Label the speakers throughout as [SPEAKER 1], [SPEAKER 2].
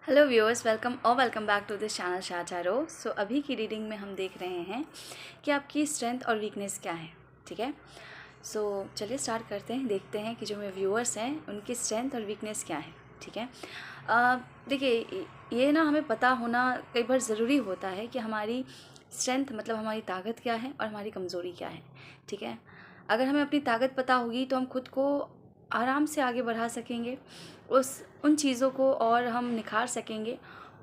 [SPEAKER 1] Hello viewers, welcome back to this channel शाचारो। So अभी की रीडिंग में हम देख रहे हैं कि आपकी स्ट्रेंथ और वीकनेस क्या है। ठीक है, सो चलिए स्टार्ट करते हैं, देखते हैं कि जो मेरे व्यूअर्स हैं उनकी स्ट्रेंथ और वीकनेस क्या है। ठीक है, देखिए ये ना हमें पता होना कई बार ज़रूरी होता है कि हमारी स्ट्रेंथ मतलब हमारी ताकत क्या है और हमारी कमज़ोरी क्या है। ठीक है, अगर हमें अपनी ताकत पता होगी तो हम खुद को आराम से आगे बढ़ा सकेंगे, उन चीज़ों को और हम निखार सकेंगे,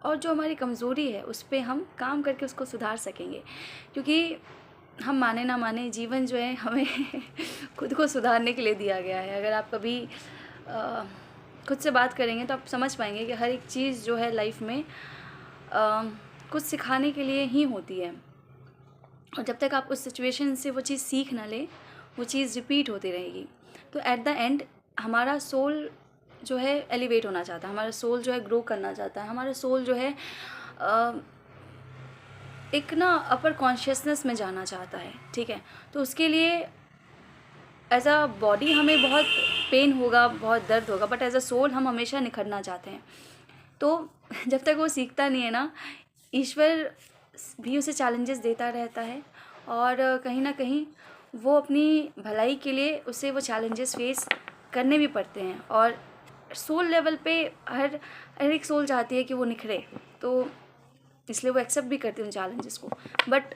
[SPEAKER 1] और जो हमारी कमज़ोरी है उस पे हम काम करके उसको सुधार सकेंगे। क्योंकि हम माने ना माने, जीवन जो है हमें खुद को सुधारने के लिए दिया गया है। अगर आप कभी अ, खुद से बात करेंगे तो आप समझ पाएंगे कि हर एक चीज़ जो है लाइफ में कुछ सिखाने के लिए ही होती है, और जब तक आप उस सिचुएशन से वो चीज़ सीख ना ले, वो चीज़ रिपीट होती रहेगी। तो एट द एंड हमारा सोल जो है एलिवेट होना चाहता है, हमारा सोल जो है ग्रो करना चाहता है, हमारा सोल जो है एक ना अपर कॉन्शियसनेस में जाना चाहता है। ठीक है, तो उसके लिए एज अ बॉडी हमें बहुत पेन होगा, बहुत दर्द होगा, बट एज अ सोल हम हमेशा निखरना चाहते हैं। तो जब तक वो सीखता नहीं है ना, ईश्वर भी उसे चैलेंजेस देता रहता है, और कहीं ना कहीं वो अपनी भलाई के लिए उसे वो चैलेंजेस फेस करने भी पड़ते हैं। और सोल लेवल पे हर हर एक सोल चाहती है कि वो निखरे, तो इसलिए वो एक्सेप्ट भी करती है उन चैलेंजेस को। बट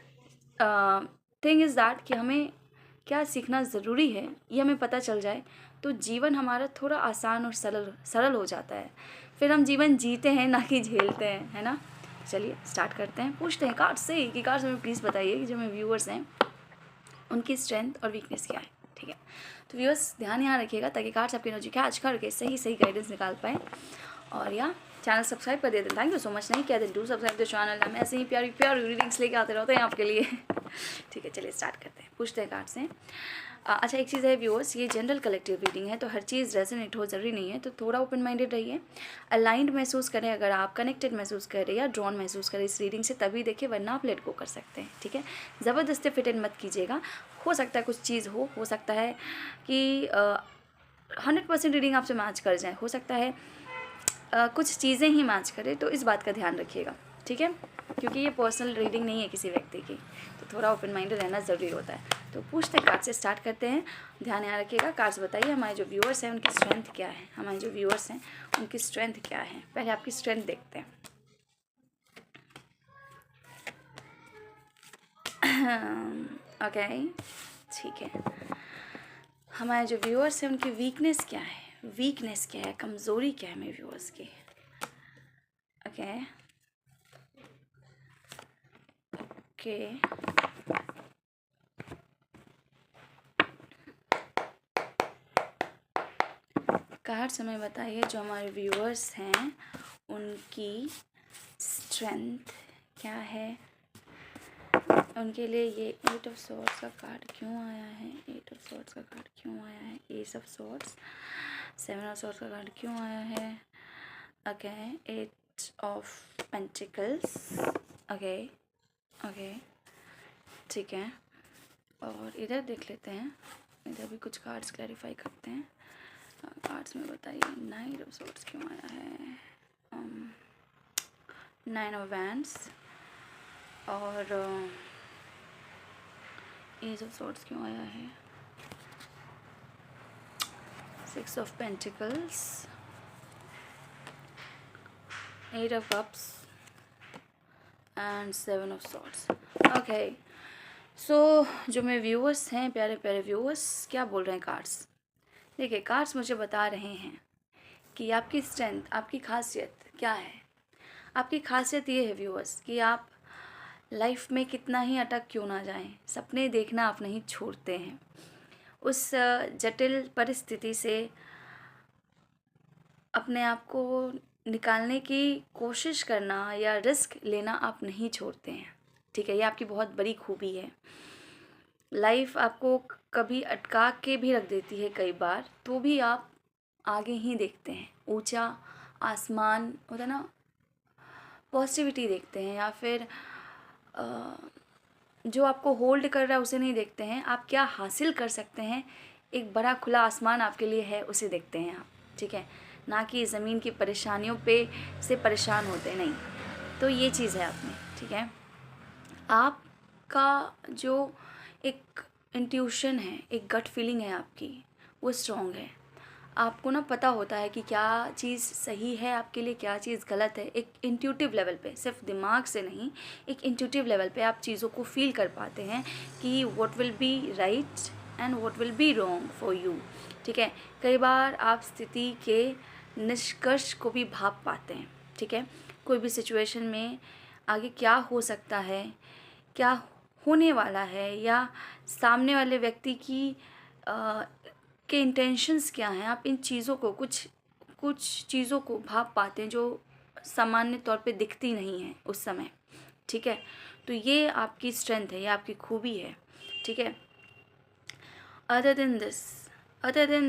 [SPEAKER 1] थिंग इज़ दैट कि हमें क्या सीखना ज़रूरी है ये हमें पता चल जाए तो जीवन हमारा थोड़ा आसान और सरल सरल हो जाता है। फिर हम जीवन जीते हैं, ना कि झेलते हैं, है ना। चलिए स्टार्ट करते हैं, पूछते हैं कार्ड से कि कार्ड्स में प्लीज़ बताइए कि जो मेरे व्यूअर्स हैं उनकी स्ट्रेंथ और वीकनेस क्या है। ठीक है, तो व्यूअर्स ध्यान यहाँ रखिएगा ताकि कार्ड्स आपकी एनर्जी कैच करके सही सही गाइडेंस निकाल पाएँ। और या चैनल सब्सक्राइब कर देते, थैंक यू सो मच। नहीं किया तो डू सब्सक्राइब द चैनल, हम ऐसे ही प्यारी प्यारी रीडिंग्स लेके आते रहते हैं आपके लिए। ठीक है, चलिए स्टार्ट करते हैं, पूछते हैं कार्ड से। अच्छा, एक चीज़ है व्यूअर्स, ये जनरल कलेक्टिव रीडिंग है, तो हर चीज़ रेजोनेट हो ज़रूरी नहीं है, तो थोड़ा ओपन माइंडेड रहिए, अलाइंड महसूस करें। अगर आप कनेक्टेड महसूस करें या ड्रॉन महसूस करें इस रीडिंग से तभी देखिए, वरना आप लेट गो कर सकते हैं। ठीक है, ज़बरदस्ती फिट इन मत कीजिएगा। हो सकता है कुछ चीज़ हो सकता है कि 100% रीडिंग आपसे मैच कर जाए, हो सकता है कुछ चीज़ें ही मैच करें, तो इस बात का ध्यान रखिएगा। ठीक है, क्योंकि ये पर्सनल रीडिंग नहीं है किसी व्यक्ति की, तो थोड़ा ओपन माइंडेड रहना ज़रूरी होता है। तो पूछते कार्ड से स्टार्ट करते हैं, ध्यान यहाँ रखिएगा। कार्ड्स बताइए हमारे जो व्यूअर्स हैं उनकी स्ट्रेंथ क्या है, हमारे जो व्यूअर्स हैं उनकी स्ट्रेंथ क्या है। पहले आपकी स्ट्रेंथ देखते हैं। ओके, ठीक है। हमारे जो व्यूअर्स हैं उनकी वीकनेस क्या है, वीकनेस क्या है, कमज़ोरी क्या है मेरे व्यूअर्स की। ओके ओके, कार्ड समय बताइए जो हमारे व्यूअर्स हैं उनकी स्ट्रेंथ क्या है। उनके लिए ये 8 ऑफ सॉर्ड्स का कार्ड क्यों आया है, 8 ऑफ सॉर्ड्स का कार्ड क्यों आया है, S of swords, 7 of swords का कार्ड क्यों आया है। Okay, 8 of pentacles. Okay okay, ठीक है, और इधर देख लेते हैं, इधर भी कुछ कार्ड्स क्लैरिफाई करते हैं। कार्ड्स में बताइए 9 ऑफ सॉर्ड्स क्यों आया है, 9 ऑफ वैंड्स, और एज ऑफ सॉर्ड्स क्यों आया है, 6 of pentacles, 8 of cups and 7 of swords. Okay, so जो मेरे व्यूअर्स हैं, प्यारे प्यारे व्यूअर्स, क्या बोल रहे हैं कार्ड्स। देखिए, कार्ड्स मुझे बता रहे हैं कि आपकी स्ट्रेंथ, आपकी खासियत क्या है। आपकी खासियत ये है व्यूअर्स कि आप लाइफ में कितना ही अटक क्यों ना जाएं, सपने देखना आप नहीं छोड़ते हैं। उस जटिल परिस्थिति से अपने आप को निकालने की कोशिश करना या रिस्क लेना आप नहीं छोड़ते हैं। ठीक है, ये आपकी बहुत बड़ी खूबी है। लाइफ आपको कभी अटका के भी रख देती है कई बार, तो भी आप आगे ही देखते हैं, ऊंचा आसमान होता है ना, पॉजिटिविटी देखते हैं, या फिर जो आपको होल्ड कर रहा है उसे नहीं देखते हैं, आप क्या हासिल कर सकते हैं, एक बड़ा खुला आसमान आपके लिए है उसे देखते हैं आप। ठीक है, ना कि ज़मीन की परेशानियों पे से परेशान होते, नहीं। तो ये चीज़ है आप में, ठीक है। आपका जो एक इंट्यूशन है, एक गट फीलिंग है आपकी, वो स्ट्रॉन्ग है। आपको ना पता होता है कि क्या चीज़ सही है आपके लिए, क्या चीज़ गलत है। एक इंट्यूटिव लेवल पे, सिर्फ दिमाग से नहीं, एक इंट्यूटिव लेवल पे आप चीज़ों को फील कर पाते हैं कि what will be right and what will be wrong for you, ठीक है। कई बार आप स्थिति के निष्कर्ष को भी भाप पाते हैं, ठीक है। कोई भी सिचुएशन में आगे क्या हो सकता है, क्या होने वाला है, या सामने वाले व्यक्ति की के इंटेंशंस क्या हैं, आप इन चीज़ों को कुछ कुछ चीज़ों को भाप पाते हैं जो सामान्य तौर पे दिखती नहीं हैं उस समय, ठीक है। तो ये आपकी स्ट्रेंथ है, ये आपकी खूबी है, ठीक है। Other than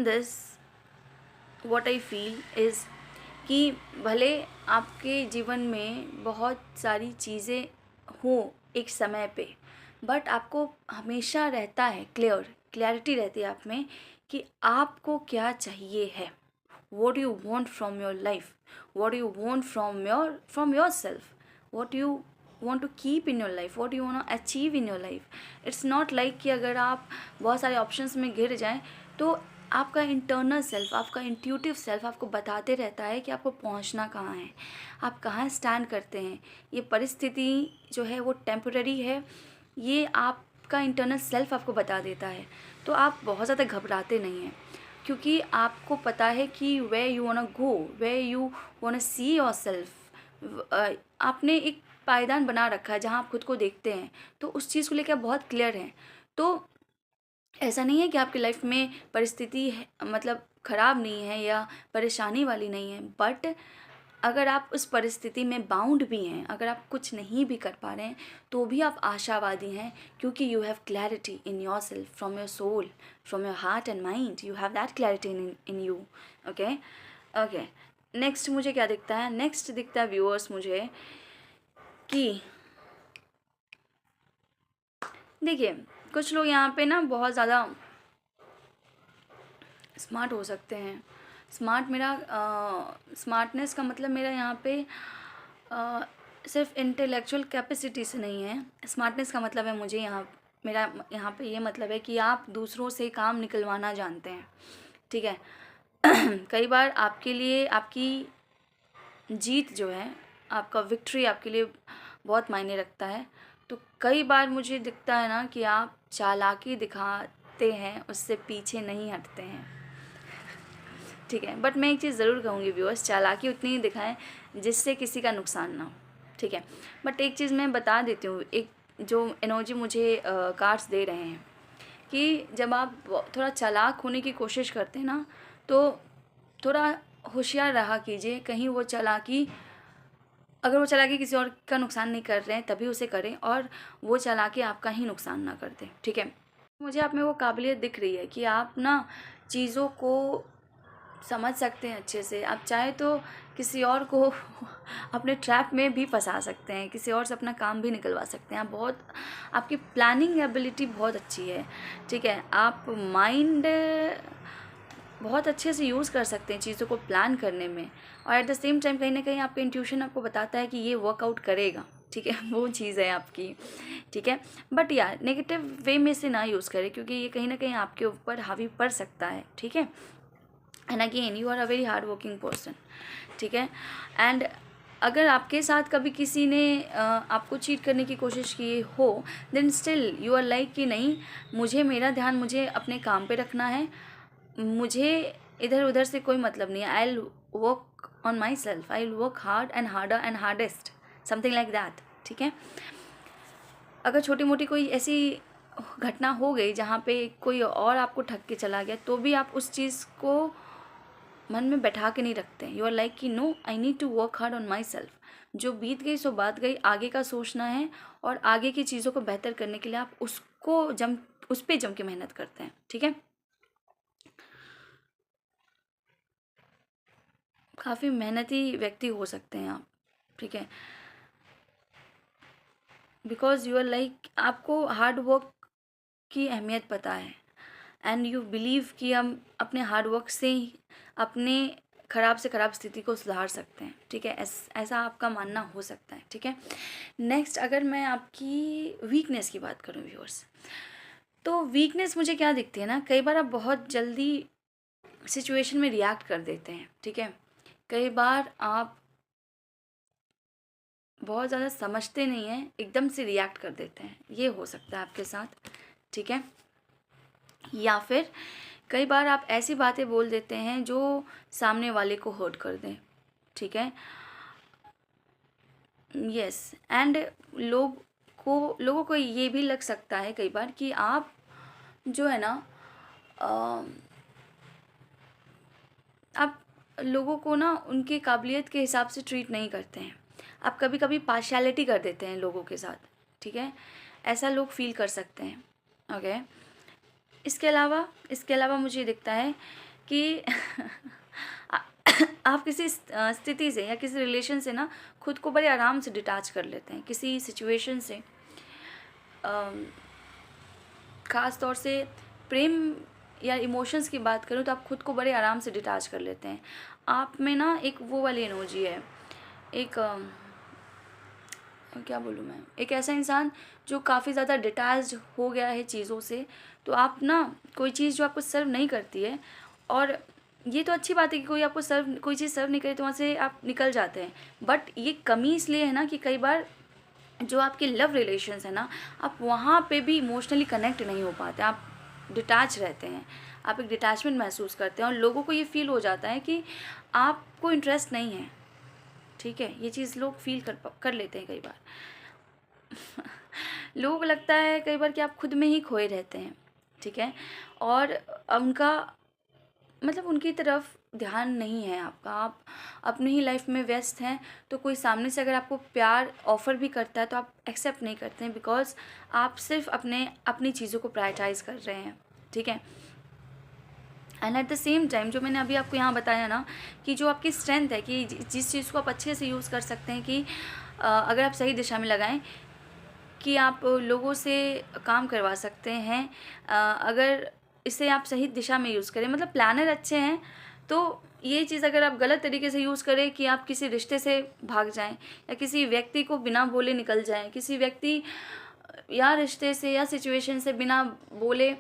[SPEAKER 1] this what I feel is कि भले आपके जीवन में बहुत सारी चीज़ें हों एक समय पे, बट आपको हमेशा रहता है क्लैरिटी रहती है आप में कि आपको क्या चाहिए है। what do you want from your life, what do you want from yourself, what do you want to keep in your life, what do you want to achieve in your life. it's not like कि अगर आप बहुत सारे options में घिर जाएं तो आपका इंटरनल सेल्फ, आपका इंट्यूटिव सेल्फ आपको बताते रहता है कि आपको पहुंचना कहाँ है, आप कहाँ स्टैंड करते हैं। ये परिस्थिति जो है वो टेम्पररी है, ये आपका इंटरनल सेल्फ आपको बता देता है। तो आप बहुत ज़्यादा घबराते नहीं हैं क्योंकि आपको पता है कि way you want go, way you want see your self. आपने एक पायदान बना रखा है जहाँ आप खुद को देखते हैं, तो उस चीज़ को लेकर आप बहुत क्लियर हैं। तो ऐसा नहीं है कि आपकी लाइफ में परिस्थिति मतलब ख़राब नहीं है या परेशानी वाली नहीं है, बट अगर आप उस परिस्थिति में बाउंड भी हैं, अगर आप कुछ नहीं भी कर पा रहे हैं, तो भी आप आशावादी हैं क्योंकि you have clarity in your self, from your soul, from your heart and mind, you have that clarity in you. Okay okay, next मुझे क्या दिखता है? नेक्स्ट दिखता है व्यूअर्स मुझे कि देखिए, कुछ लोग यहाँ पे ना बहुत ज़्यादा स्मार्ट हो सकते हैं। स्मार्टनेस का मतलब मेरा यहाँ पे सिर्फ इंटेलेक्चुअल कैपेसिटी से नहीं है। स्मार्टनेस का मतलब है मेरा यहाँ पे ये मतलब है कि आप दूसरों से काम निकलवाना जानते हैं, ठीक है। कई बार आपके लिए आपकी जीत जो है, आपका विक्ट्री आपके लिए बहुत मायने रखता है। तो कई बार मुझे दिखता है ना कि आप चालाकी दिखाते हैं, उससे पीछे नहीं हटते हैं, ठीक है। बट मैं एक चीज़ ज़रूर कहूँगी व्यूअर्स, चालाकी उतनी ही दिखाएं जिससे किसी का नुकसान ना हो, ठीक है। बट एक चीज़ मैं बता देती हूँ, एक जो एनर्जी मुझे कार्ड्स दे रहे हैं कि जब आप थोड़ा चालाक होने की कोशिश करते हैं ना, तो थोड़ा होशियार रहा कीजिए, कहीं अगर वो चालाकी किसी और का नुकसान नहीं कर रहे हैं तभी उसे करें, और वो चालाकी आपका ही नुकसान ना कर दे, ठीक है। मुझे आप में वो काबिलियत दिख रही है कि आप ना चीज़ों को समझ सकते हैं अच्छे से। आप चाहे तो किसी और को अपने ट्रैप में भी फंसा सकते हैं, किसी और से अपना काम भी निकलवा सकते हैं। आपकी प्लानिंग एबिलिटी बहुत अच्छी है, ठीक है। आप माइंड बहुत अच्छे से यूज़ कर सकते हैं चीज़ों को प्लान करने में, और एट द सेम टाइम कहीं ना कहीं आपका इंट्यूशन आपको बताता है कि ये वर्कआउट करेगा, ठीक है। वो चीज़ है आपकी, ठीक है। बट यार नेगेटिव वे में से ना यूज़ करें क्योंकि ये कहीं ना कहीं आपके ऊपर हावी पड़ सकता है, ठीक है। And again you are a very hard working person, ठीक है। एंड अगर आपके साथ कभी किसी ने आपको चीट करने की कोशिश की हो, then still you are like कि नहीं, मेरा ध्यान मुझे अपने काम पे रखना है, मुझे इधर उधर से कोई मतलब नहीं है। I will work on my self, I will work hard and harder and hardest, something like that, ठीक है। अगर छोटी मोटी कोई ऐसी घटना हो गई जहाँ पे कोई और आपको ठग के चला गया, तो भी आप उस चीज़ को मन में बैठा के नहीं रखते हैं। यू आर लाइक कि no, I need to work hard on my self. जो बीत गई सो बात गई, आगे का सोचना है, और आगे की चीज़ों को बेहतर करने के लिए आप उस पर जम के मेहनत करते हैं, ठीक है। काफ़ी मेहनती व्यक्ति हो सकते हैं आप, ठीक है। बिकॉज यू आर लाइक, आपको हार्ड वर्क की अहमियत पता है, एंड यू बिलीव कि हम अपने हार्ड वर्क से ही अपने ख़राब से ख़राब स्थिति को सुधार सकते हैं, ठीक है। ऐसा आपका मानना हो सकता है, ठीक है। नेक्स्ट अगर मैं आपकी वीकनेस की बात करूँ व्यूअर्स, तो वीकनेस मुझे क्या दिखती है ना, कई बार आप बहुत जल्दी सिचुएशन में रिएक्ट कर देते हैं, ठीक है। कई बार आप बहुत ज़्यादा समझते नहीं हैं, एकदम से रिएक्ट कर देते हैं, ये हो सकता है आपके साथ, ठीक है। या फिर कई बार आप ऐसी बातें बोल देते हैं जो सामने वाले को हर्ट कर दें, ठीक है। यस, एंड लोगों को ये भी लग सकता है कई बार कि आप जो है ना आप लोगों को ना उनकी काबिलियत के हिसाब से ट्रीट नहीं करते हैं, आप कभी कभी पार्शियलिटी कर देते हैं लोगों के साथ, ठीक है। ऐसा लोग फील कर सकते हैं, ओके। इसके अलावा मुझे दिखता है कि आप किसी स्थिति से या किसी रिलेशन से ना खुद को बड़े आराम से डिटैच कर लेते हैं, किसी सिचुएशन से। ख़ास तौर से प्रेम या इमोशंस की बात करूँ तो आप खुद को बड़े आराम से डिटैच कर लेते हैं। आप में ना एक वो वाली एनर्जी है, एक क्या बोलूँ मैं, एक ऐसा इंसान जो काफ़ी ज़्यादा डिटैच्ड हो गया है चीज़ों से। तो आप ना कोई चीज़ जो आपको सर्व नहीं करती है, और ये तो अच्छी बात है कि कोई चीज़ सर्व नहीं करे तो वहाँ से आप निकल जाते हैं, बट ये कमी इसलिए है ना कि कई बार जो आपके लव रिलेशंस है ना, आप वहाँ पे भी इमोशनली कनेक्ट नहीं हो पाते, आप डिटैच रहते हैं, आप एक डिटैचमेंट महसूस करते हैं और लोगों को ये फील हो जाता है कि आपको इंटरेस्ट नहीं है, ठीक है। ये चीज़ लोग फील कर लेते हैं कई बार। लोगों को लगता है कई बार कि आप खुद में ही खोए रहते हैं, ठीक है, और उनका मतलब उनकी तरफ ध्यान नहीं है आपका, आप अपनी ही लाइफ में व्यस्त हैं। तो कोई सामने से अगर आपको प्यार ऑफ़र भी करता है तो आप एक्सेप्ट नहीं करते हैं, बिकॉज़ आप सिर्फ अपनी चीज़ों को प्रायोरिटाइज़ कर रहे हैं, ठीक है। And at the same time जो मैंने अभी आपको यहाँ बताया ना कि जो आपकी स्ट्रेंथ है कि जिस चीज़ को आप अच्छे से यूज़ कर सकते हैं, कि अगर आप सही दिशा में लगाएं, कि आप लोगों से काम करवा सकते हैं, अगर इसे आप सही दिशा में यूज़ करें, मतलब प्लानर अच्छे हैं तो ये चीज़ अगर आप गलत तरीके से यूज़ करें कि आप किसी रिश्ते से भाग जाएं या किसी व्यक्ति को बिना बोले निकल जाएं, किसी व्यक्ति या रिश्ते से या सिचुएशन से बिना बोले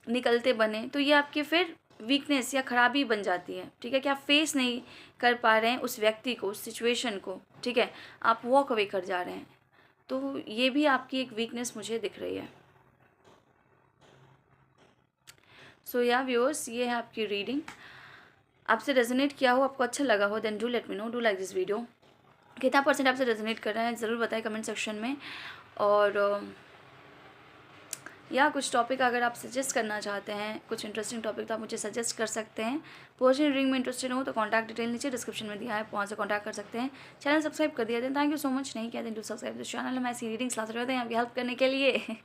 [SPEAKER 1] निकलते बने, तो ये आपकी फिर वीकनेस या ख़राबी बन जाती है, ठीक है। कि आप फेस नहीं कर पा रहे हैं उस व्यक्ति को, उस सिचुएशन को, ठीक है, आप वॉक अवे कर जा रहे हैं, तो ये भी आपकी एक वीकनेस मुझे दिख रही है। सो या व्यूअर्स, ये है आपकी रीडिंग। आपसे रेजोनेट किया हो, आपको अच्छा लगा हो, then do let me know, do like this video. कितना % आपसे रेजोनेट कर रहा है ज़रूर बताएं कमेंट सेक्शन में। और या कुछ टॉपिक अगर आप सजेस्ट करना चाहते हैं, कुछ इंटरेस्टिंग टॉपिक, तो आप मुझे सजेस्ट कर सकते हैं। पर्सनल रीडिंग में इंटरेस्टेड हो तो कॉन्टैक्ट डिटेल नीचे डिस्क्रिप्शन में दिया है, वहाँ से कॉन्टैक्ट कर सकते हैं। चैनल सब्सक्राइब कर दिया दें, थैंक यू सो मच। नहीं किया दें टू सब्सक्राइब दिस चैनल, मैं ऐसी रीडिंग्स लाते रहते हैं आपकी हेल्प करने के लिए।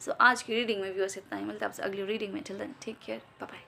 [SPEAKER 1] सो आज की रीडिंग में व्यूअर्स इतना ही, मिलता है आपसे अगली रीडिंग में। Till then take care, bye bye.